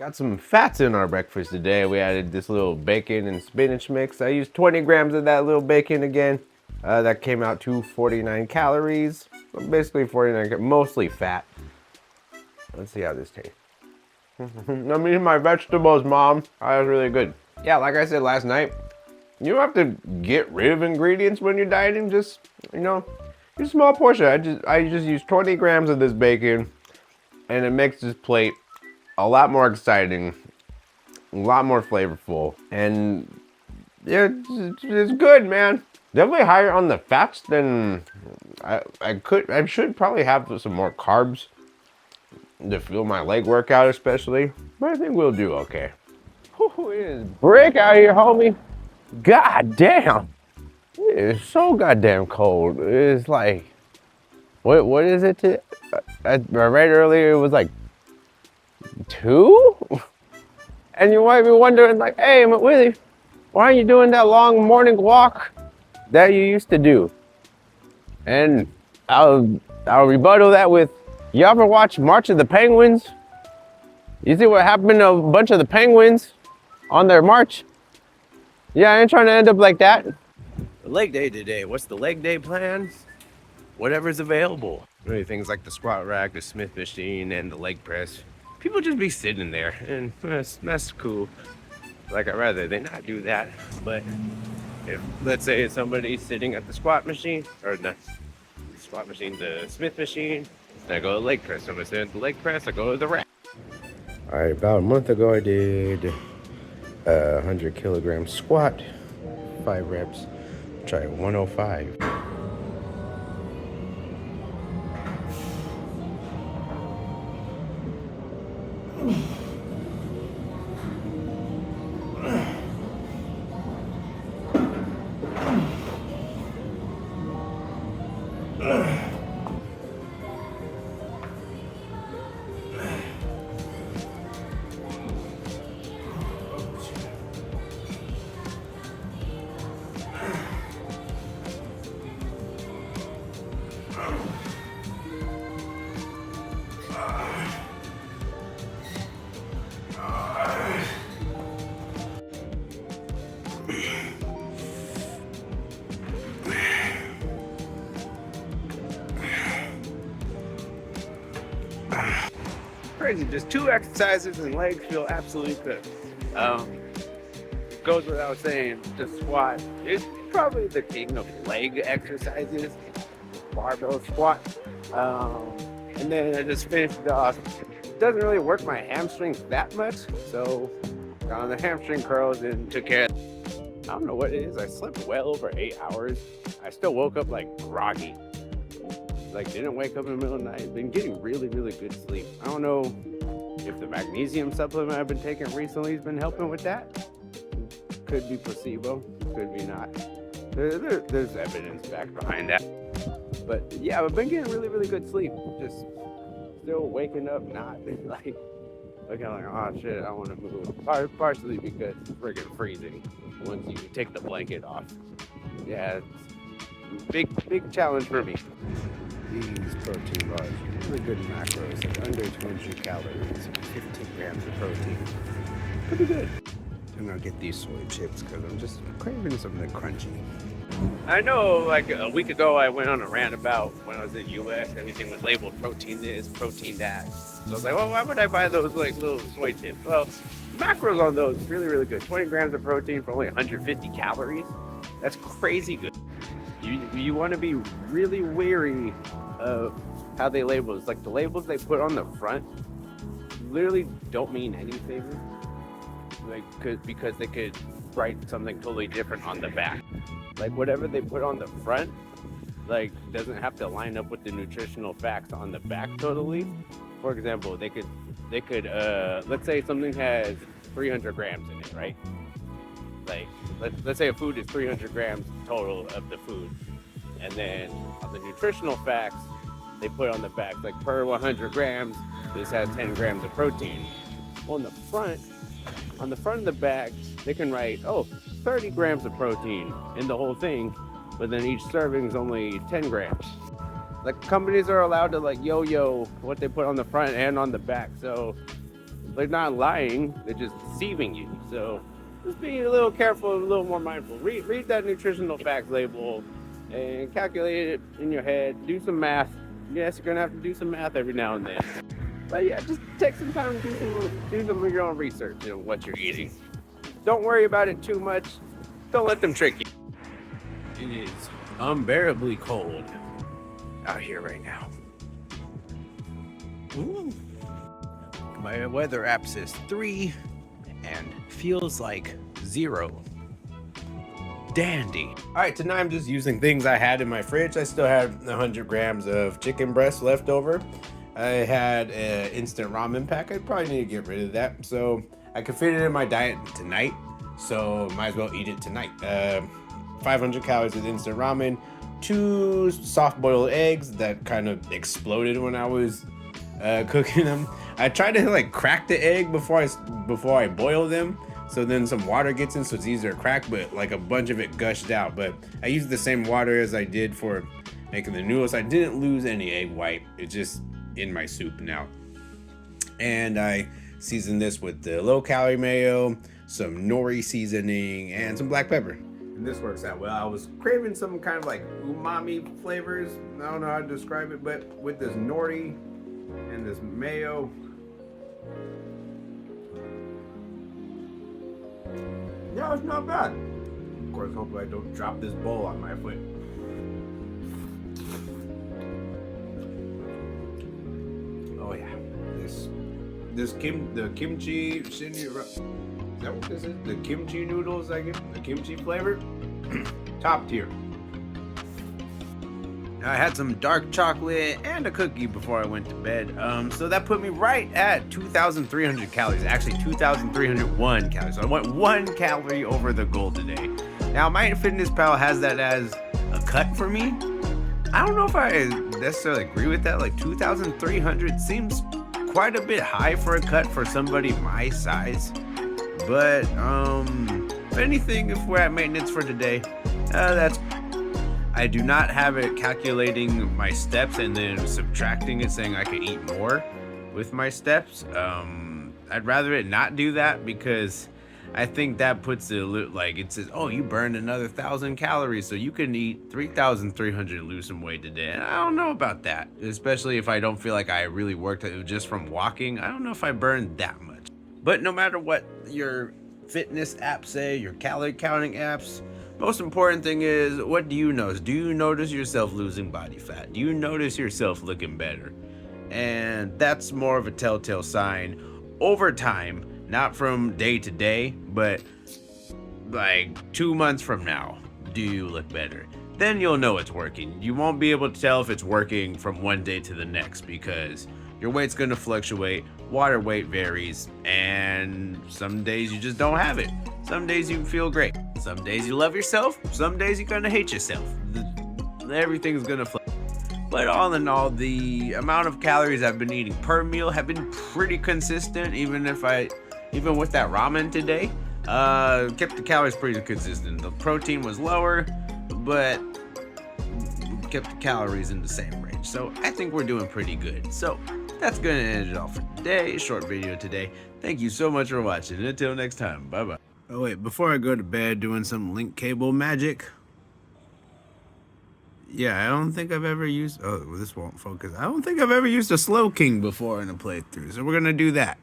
Got some fats in our breakfast today. We added this little bacon and spinach mix. I used 20 grams of that little bacon again. That came out to 49 calories. Basically 49, mostly fat. Let's see how this tastes. I'm eating my vegetables, Mom. That was really good. Yeah, like I said last night, you don't have to get rid of ingredients when you're dieting. Just, use a small portion. I just use 20 grams of this bacon, and it makes this plate a lot more exciting, a lot more flavorful, and yeah, it's good, man. Definitely higher on the fats than I should probably have some more carbs to fuel my leg workout especially, but I think we'll do okay. Whew, it is brick out here, homie. God damn. It is so goddamn cold. It's like, what is it? I read earlier it was like 2? And you might be wondering like, hey, Willie, why aren't you doing that long morning walk that you used to do? And I'll rebuttal that with, you ever watch March of the Penguins? You see what happened to a bunch of the penguins on their march? Yeah, I ain't trying to end up like that. Leg day today. What's the leg day plan? Whatever's available. Really, things like the squat rack, the Smith machine, and the leg press. People just be sitting there, and that's cool. Like, I'd rather they not do that. But if, let's say, somebody's sitting at the squat machine, or the squat machine, the Smith machine, I go to the leg press. Somebody sit at the leg press, I go to the rack. All right, about a month ago, I did a 100 kilogram squat, 5 reps. Try 105. Crazy, just 2 exercises and legs feel absolutely good. Goes without saying, the squat is probably the king of leg exercises, barbell squat. And then I just finished it off. It doesn't really work my hamstrings that much, so got on the hamstring curls and took care of it. I don't know what it is. I slept well over 8 hours. I still woke up like groggy. Like, didn't wake up in the middle of the night. Been getting really, really good sleep. I don't know if the magnesium supplement I've been taking recently has been helping with that. Could be placebo, could be not. There's evidence back behind that. But yeah, I've been getting really, really good sleep. Just still waking up not like looking like, oh shit, I want to move. Partially because it's friggin' freezing once you take the blanket off. Yeah, it's big challenge for me. These protein bars, really good macros, like under 200 calories, 15 grams of protein. Pretty good. And I'll get these soy chips because I'm just craving something crunchy. I know, like a week ago, I went on a rant about when I was in the U.S., everything was labeled protein this, protein that. So I was like, well, why would I buy those like little soy chips? Well, macros on those, really, really good. 20 grams of protein for only 150 calories. That's crazy good. You want to be really wary of how they label. It's like the labels they put on the front literally don't mean anything. Like, because they could write something totally different on the back. Like, whatever they put on the front, like, doesn't have to line up with the nutritional facts on the back totally. For example, they could let's say something has 300 grams in it, right? Like, let's say a food is 300 grams total of the food. And then on the nutritional facts, they put on the back, like, per 100 grams, this has 10 grams of protein. On the front of the bag, they can write, 30 grams of protein in the whole thing, but then each serving is only 10 grams. Like, companies are allowed to, like, yo-yo what they put on the front and on the back. So They're not lying, they're just deceiving you. So just be a little careful, a little more mindful. Read that nutritional facts label and calculate it in your head. Do some math. Yes, you're gonna have to do some math every now and then. But yeah, just take some time to do some of your own research on what you're eating. Don't worry about it too much. Don't let them trick you. It is unbearably cold out here right now. Ooh. My weather app says 3 and feels like 0. Dandy. All right, tonight I'm just using things I had in my fridge. I still had 100 grams of chicken breast left over. I had an instant ramen pack. I probably need to get rid of that. So I could fit it in my diet tonight. So might as well eat it tonight. 500 calories of instant ramen, 2 soft-boiled eggs that kind of exploded when I was cooking them. I tried to like crack the egg before I boil them, so then some water gets in, so it's easier to crack. But like a bunch of it gushed out. But I used the same water as I did for making the noodles. I didn't lose any egg white. It's just in my soup now. And I seasoned this with the low-calorie mayo, some nori seasoning, and some black pepper. And this works out well. I was craving some kind of like umami flavors. I don't know how to describe it, but with this nori and this mayo, yeah, it's not bad. Of course, hopefully I don't drop this bowl on my foot. Oh yeah, the kimchi is that what this is? The kimchi noodles I get, the kimchi flavor, top tier. I had some dark chocolate and a cookie before I went to bed. So that put me right at 2,300 calories. Actually, 2,301 calories. So I went 1 calorie over the goal today. Now, MyFitnessPal has that as a cut for me. I don't know if I necessarily agree with that. Like 2,300 seems quite a bit high for a cut for somebody my size. But if anything, if we're at maintenance for today, that's. I do not have it calculating my steps and then subtracting it, saying I could eat more with my steps. I'd rather it not do that, because I think that puts it like it says, oh, you burned another 1,000 calories, so you can eat 3,300 to lose some weight today. And I don't know about that, especially if I don't feel like I really worked just from walking. I don't know if I burned that much. But no matter what your fitness apps say, your calorie counting apps, most important thing is, what do you notice? Do you notice yourself losing body fat? Do you notice yourself looking better? And that's more of a telltale sign over time, not from day to day, but like 2 months from now. Do you look better? Then you'll know it's working. You won't be able to tell if it's working from one day to the next, because your weight's going to fluctuate, water weight varies, and some days you just don't have it. Some days you feel great. Some days you love yourself. Some days you're gonna hate yourself. Everything's gonna fluctuate. But all in all, the amount of calories I've been eating per meal have been pretty consistent. Even with that ramen today, kept the calories pretty consistent. The protein was lower, but kept the calories in the same range. So I think we're doing pretty good. So that's gonna end it all for today. Short video today. Thank you so much for watching. Until next time, bye bye. Oh wait, before I go to bed, doing some link cable magic. Yeah, I don't think I've ever used, oh, this won't focus. I don't think I've ever used a Slow King before in a playthrough, so we're gonna do that.